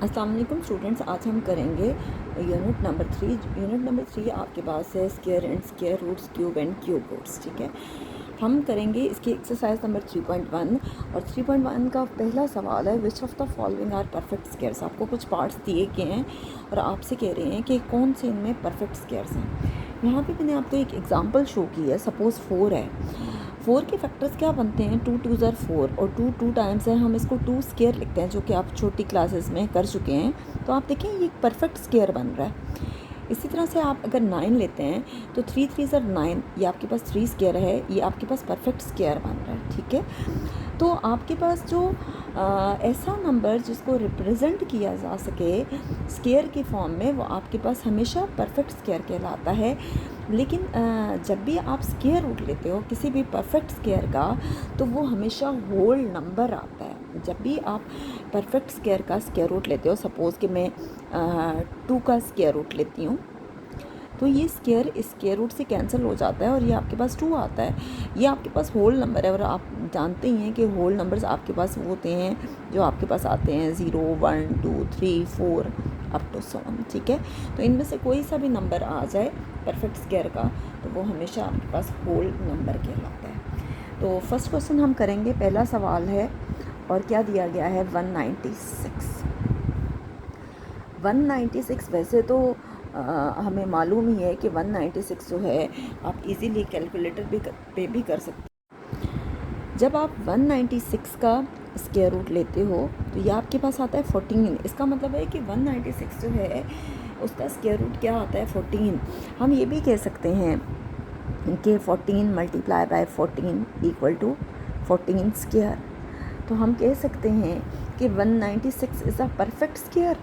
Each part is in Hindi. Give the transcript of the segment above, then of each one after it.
अस्सलाम वालेकुम स्टूडेंट्स, आज हम करेंगे यूनिट नंबर 3। यूनिट नंबर 3 आपके पास है square and square roots, cube and cube roots. ठीक है, हम करेंगे इसकी एक्सरसाइज नंबर 3.1 और 3.1 का पहला सवाल है which of the following are perfect squares. आपको कुछ पार्ट्स दिए गए हैं और आपसे कह रहे हैं कि कौन से इनमें परफेक्ट स्क्वायर्स हैं। यहाँ पे मैंने आपको एक एग्जांपल शो की है। सपोज़ 4 है, 4 के फैक्टर्स क्या बनते हैं, 2 2 ज़र 4 और 2 2 टाइम्स है, हम इसको 2 स्क्वायर लिखते हैं, जो कि आप छोटी क्लासेस में कर चुके हैं। तो आप देखें ये एक परफेक्ट स्क्वायर बन रहा है। इसी तरह से आप अगर 9 लेते हैं तो 3 3 ज़र 9, ये आपके पास 3 स्क्वायर है, ये आपके पास परफेक्ट स्क्वायर बन रहा है। ठीक है, तो आपके पास जो ऐसा नंबर जिसको रिप्रेजेंट किया जा सके स्क्वायर की फॉर्म में, वो आपके पास हमेशा परफेक्ट स्क्वायर कहलाता है। लेकिन जब भी आप स्क्वायर रूट लेते हो किसी भी परफेक्ट स्क्वायर का, तो वो हमेशा होल नंबर आता है। जब भी आप परफेक्ट स्क्वायर का स्क्वायर रूट लेते हो, सपोज़ कि मैं 2 का स्क्वायर रूट लेती हूँ, तो ये स्क्वायर रूट से कैंसिल हो जाता है और ये आपके पास 2 आता है। ये आपके पास होल नंबर है और आप जानते ही हैं कि होल नंबर्स आपके पास वो होते हैं जो आपके पास आते हैं 0 1 2 3 4 अप टू 7। ठीक है, तो इनमें से कोई सा भी नंबर आ जाए परफेक्ट स्क्वायर का, तो वो हमेशा आपके पास होल नंबर कहलाता है। तो फर्स्ट क्वेश्चन हम करेंगे, पहला सवाल है और क्या दिया गया है 196। 196 वैसे तो हमें मालूम ही है कि 196 जो है आप इजीली कैलकुलेटर पे भी कर सकते हैं। जब आप 196 का स्क्वायर रूट लेते हो तो ये आपके पास आता है 14। इसका मतलब है कि 196 जो है उसका स्क्वायर रूट क्या आता है 14। हम ये भी कह सकते हैं कि 14 multiply by 14 equal to 14 square. तो हम कह सकते हैं कि 196 इज़ अ परफेक्ट स्क्वायर।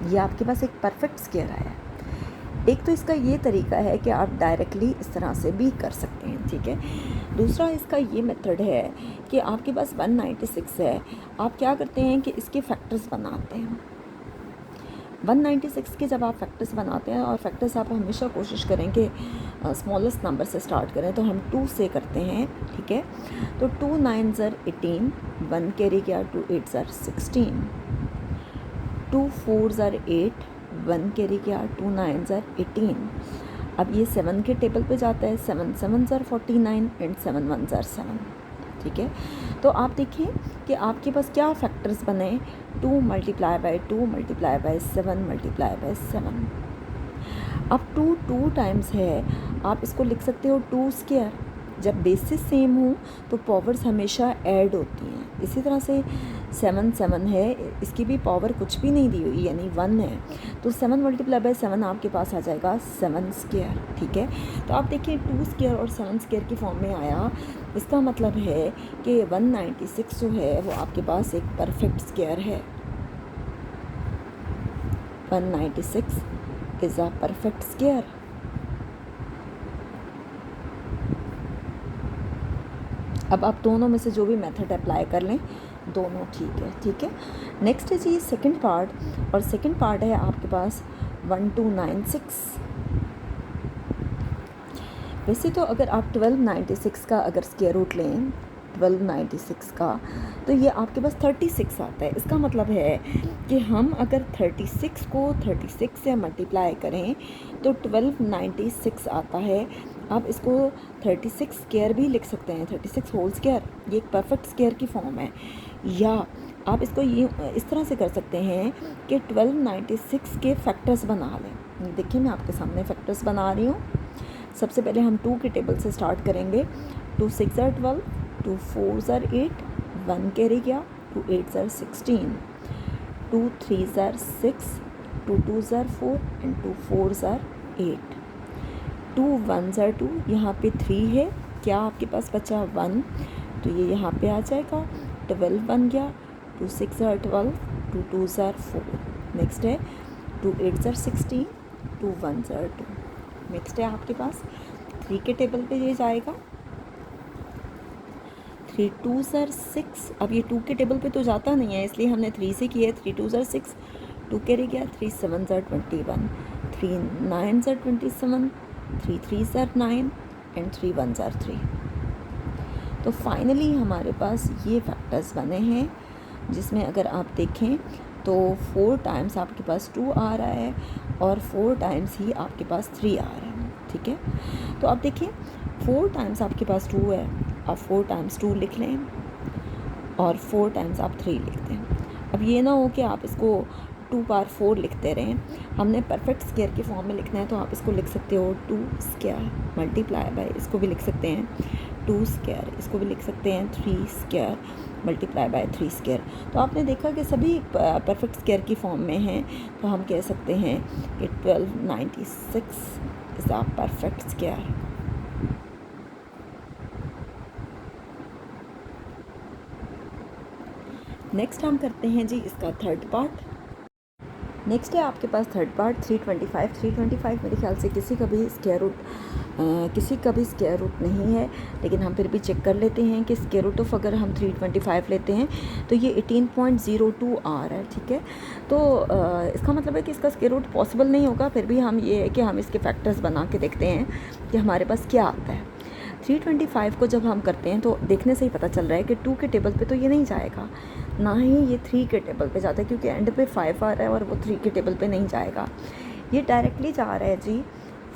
ये आपके पास एक परफेक्ट स्क्वायर आया है। एक तो इसका ये तरीका है कि आप डायरेक्टली इस तरह से भी कर सकते हैं। ठीक है, दूसरा इसका ये मेथड है कि आपके पास 196 है, आप क्या करते हैं कि इसके फैक्टर्स बनाते हैं। 196 के जब आप फैक्टर्स बनाते हैं, और फैक्टर्स आप हमेशा कोशिश करें कि स्मॉलेस्ट नंबर से स्टार्ट करें, तो हम 2 से करते हैं। ठीक है, तो 2 9 ज़र 18, 1 कैरी किया, 2 8 ज़र 16, 2 4 ज़र 8, 1 कैरी किया, 2 9 ज़र 18। अब ये 7 के टेबल पे जाता है, 7 7 ज़र 49 एंड 7 1 ज़र 7। ठीक है, तो आप देखिए कि आपके पास क्या फैक्टर्स बने, 2 multiply by 2 multiply by 7 multiply by 7। अब 2 2 टाइम्स है, आप इसको लिख सकते हो 2 स्क्वायर। जब बेसिस सेम हो तो पावर्स हमेशा ऐड होती हैं। इसी तरह से 7 7 है, इसकी भी पावर कुछ भी नहीं दी हुई यानी 1 है, तो 7 मल्टीप्लाई बाय 7 आपके पास आ जाएगा 7 स्क्वायर। ठीक है, तो आप देखिए 2 स्क्वायर और 7 स्क्वायर की फॉर्म में आया। इसका मतलब है कि 196 जो है वो आपके पास एक परफेक्ट स्क्वायर है। 196 इज़ अ परफेक्ट स्क्वायर। अब आप दोनों में से जो भी मेथड अप्लाई कर लें, दोनों ठीक है। ठीक है, नेक्स्ट है जी सेकंड पार्ट, और सेकंड पार्ट है आपके पास 1296। वैसे तो अगर आप 1296 का अगर स्क्वायर रूट लें 1296 का, तो ये आपके पास 36 आता है। इसका मतलब है कि हम अगर 36 को 36 से मल्टीप्लाई करें तो 1296 आता है। आप इसको 36 स्क्वायर भी लिख सकते हैं, 36 होल स्क्वायर, ये एक परफेक्ट स्क्वायर की फॉर्म है। या आप इसको ये इस तरह से कर सकते हैं कि 1296 के फैक्टर्स बना लें। देखिए मैं आपके सामने फैक्टर्स बना रही हूँ। सबसे पहले हम 2 के टेबल से स्टार्ट करेंगे। 2 6 ज़र 12, 2 4 ज़र 8, 1 कैरी किया, 2 8 ज़र 16, 2 3 ज़र 6, 2 2 ज़र 4 एंड 2 4 ज़र 8, 2 1 ज़र 2, यहाँ पे 3 है, क्या आपके पास बचा 1, तो ये यहाँ पे आ जाएगा, 12 बन गया, 2 6 ज़र 12, 2 2 ज़र 4। नेक्स्ट है 2 8 ज़र 16, 2 1 ज़र 2। नेक्स्ट है आपके पास 3 के टेबल पे ये जाएगा, 3 2 ज़र 6। अब ये 2 के टेबल पे तो जाता नहीं है, इसलिए हमने 3 से किया है। 3 2 ज़र 6, 2 कैरी गया, 3 7 ज़र 21, 3 9 ज़र 27, 3 3 ज़र 9 एंड 3 1 ज़र 3। तो फाइनली हमारे पास ये फैक्टर्स बने हैं जिसमें अगर आप देखें तो 4 टाइम्स आपके पास 2 आ रहा है और 4 टाइम्स ही आपके पास 3 आ रहा है, ठीक है। तो आप देखिए 4 टाइम्स आपके पास 2 है, आप 4 टाइम्स 2 लिख लें और 4 टाइम्स आप 3 लिख दें। अब ये ना हो कि आप इसको 2 बार 4 लिखते रहें, हमने परफेक्ट स्क्वायर के फॉर्म में लिखना है, तो आप इसको लिख सकते हो 2 स्क्वायर मल्टीप्लाई बाय, इसको भी लिख सकते हैं 2 स्क्वायर, इसको भी लिख सकते हैं 3 स्क्वायर मल्टीप्लाई बाय 3 स्क्वायर। तो आपने देखा कि सभी परफेक्ट स्क्वायर की फॉर्म में हैं, तो हम कह सकते हैं कि 1296 is the perfect square. Next हम करते हैं जी इसका थर्ड पार्ट। नेक्स्ट है आपके पास थर्ड पार्ट 325। 325 मेरे ख्याल से किसी का भी स्क्वायर रूट नहीं है, लेकिन हम फिर भी चेक कर लेते हैं कि स्क्वायर रूट ऑफ अगर हम 325 लेते हैं तो ये 18.02 आ रहा है, ठीक है। तो इसका मतलब है कि इसका स्क्वायर रूट पॉसिबल नहीं होगा, फिर भी हम ये है कि हम इसके फैक्टर्स बना के देखते हैं कि हमारे पास क्या आता है। 325 को जब हम करते हैं तो देखने से ही पता चल रहा है कि 2 के टेबल पे तो ये नहीं जाएगा, ना ही ये 3 के टेबल पे जाता है, क्योंकि एंड पे 5 आ रहा है और वो 3 के टेबल पे नहीं जाएगा। ये डायरेक्टली जा रहा है जी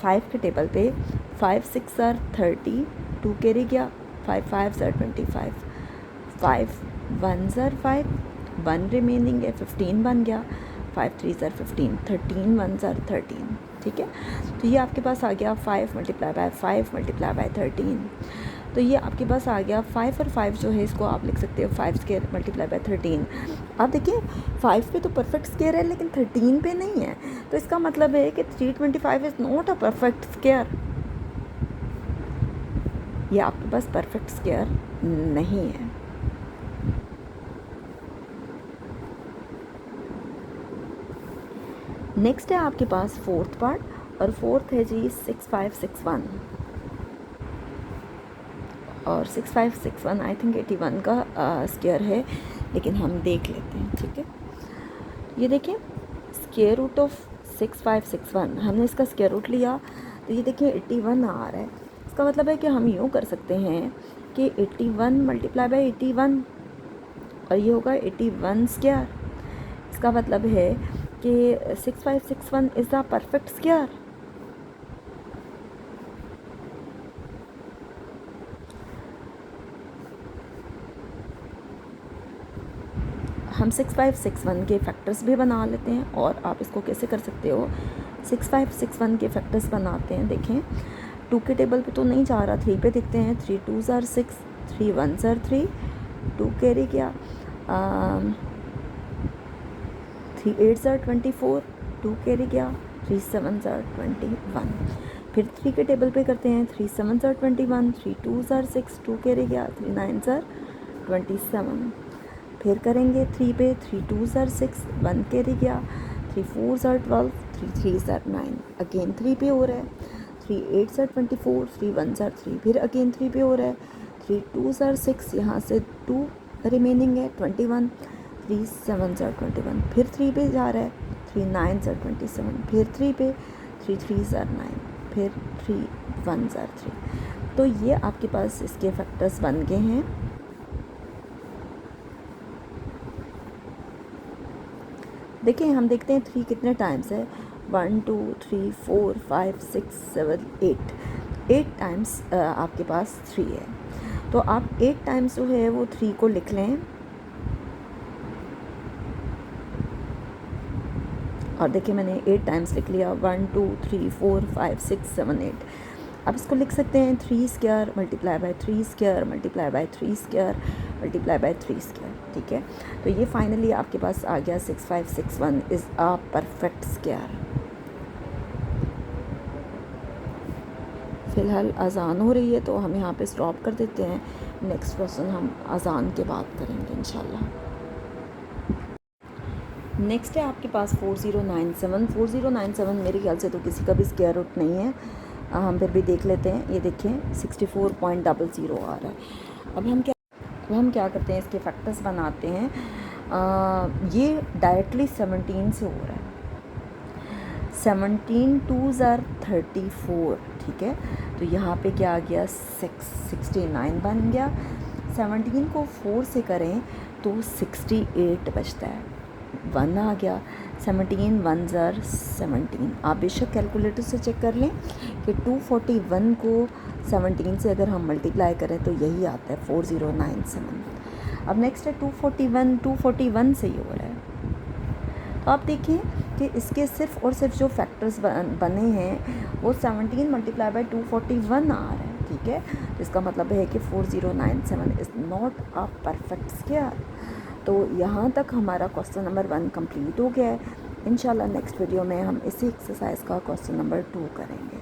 5 के टेबल पे। 5 6 आर 30, 2 कैरी गया, 5 5 आर 25, 5 1 आर 5, 1 रिमेनिंग है 15 बन गया, 5 3 आर 15, 13 1 आर 13, ठीक है। तो ये आपके पास आ गया 5 मल्टीप्लाई बाय 5 मल्टीप्लाई बाय 13। तो ये आपके पास आ गया 5 और 5 जो है इसको आप लिख सकते हो 5 स्क्वायर मल्टीप्लाई बाय 13। आप देखिए 5 पे तो परफेक्ट स्क्वायर है लेकिन 13 पे नहीं है, तो इसका मतलब है कि 325 is not a perfect square. ये आपके पास परफेक्ट स्क्वायर नहीं है। नेक्स्ट है आपके पास फोर्थ पार्ट, और फोर्थ है जी 6561, और 6561 आई थिंक 81 का स्क्वायर है, लेकिन हम देख लेते हैं, ठीक है। ये देखें स्क्वायर रूट ऑफ 6561, हमने इसका स्क्वायर रूट लिया तो ये देखिए 81 आ रहा है। इसका मतलब है कि हम यूँ कर सकते हैं कि 81 मल्टीप्लाई बाय 81 और ये होगा 81 स्क्वायर। इसका मतलब है कि 6561 इज़ द परफेक्ट स्क्वायर। हम 6561 के फैक्टर्स भी बना लेते हैं, और आप इसको कैसे कर सकते हो, 6561 के फैक्टर्स बनाते हैं। देखें 2 के टेबल पे तो नहीं जा रहा, 3 पे दिखते हैं, 3 2 आर 6, 3 1 आर 3, 2 कैरी गया, 3 8 आर 24, 2 कैरी गया, 3 7 आर 21। फिर 3 के टेबल पे करते हैं, 3 7 आर 21, 3 2 आर 6, 2 कैरी गया, 3 9 आर 27। फिर करेंगे 3 पे, 3 2 आर 6, 1 कैरी गया, 3 4 आर 12, 3 3 आर 9, अगेन 3 पे हो रहा है, 3 8 आर 24, 3 1 आर 3, फिर अगेन 3 पे हो रहा है, 3 2 आर 6, यहाँ से 2 रिमेनिंग है 21, 3 7 आर 21, फिर 3 पे जा रहा है, 3 9 आर 27, फिर 3 पे, 3 3 आर 9, फिर 3 1 आर 3। तो ये आपके पास इसके फैक्टर्स बन गए हैं। देखिए हम देखते हैं 3 कितने टाइम्स है, 1 2 3 4 5 6 7 8 टाइम्स आपके पास 3 है। तो आप 8 टाइम्स जो है वो 3 को लिख लें, और देखिए मैंने 8 टाइम्स लिख लिया, 1 2 3 4 5 6 7 8। अब इसको लिख सकते हैं 3 square multiply by 3 square multiply by 3 square multiply by 3 square, ठीक है। तो ये फाइनली आपके पास आ गया 6561 इज़ अ परफेक्ट स्क्वायर। फ़िलहाल अज़ान हो रही है तो हम यहाँ पे स्टॉप कर देते हैं, नेक्स्ट क्वेश्चन हम अज़ान के बाद करेंगे इंशाल्लाह। नेक्स्ट है आपके पास 4097। 4097 मेरे ख्याल से तो किसी का भी स्क्वायर रूट नहीं है, हम फिर भी देख लेते हैं। ये देखें 64.00 आ रहा है। अब हम क्या करते हैं, इसके फैक्टर्स बनाते हैं। ये डायरेक्टली 17 से हो रहा है, 17 2 आर 34, ठीक है। तो यहाँ पे क्या आ गया 69 बन गया। 17 को 4 से करें तो 68 बचता है, 1 आ गया, 17 1s are 17। आप बेशक कैलकुलेटर से चेक कर लें कि 241 को 17 से अगर हम मल्टीप्लाई करें तो यही आता है 4097। अब नेक्स्ट है 241 से ही हो रहा है। तो आप देखिए कि इसके सिर्फ और सिर्फ जो फैक्टर्स बने हैं वो 17 मल्टीप्लाई बाई 241 आ रहा है, ठीक है। इसका मतलब है कि 4097 is not a perfect square. तो यहाँ तक हमारा क्वेश्चन नंबर 1 कंप्लीट हो गया है। इंशाल्लाह नेक्स्ट वीडियो में हम इसी एक्सरसाइज का क्वेश्चन नंबर 2 करेंगे।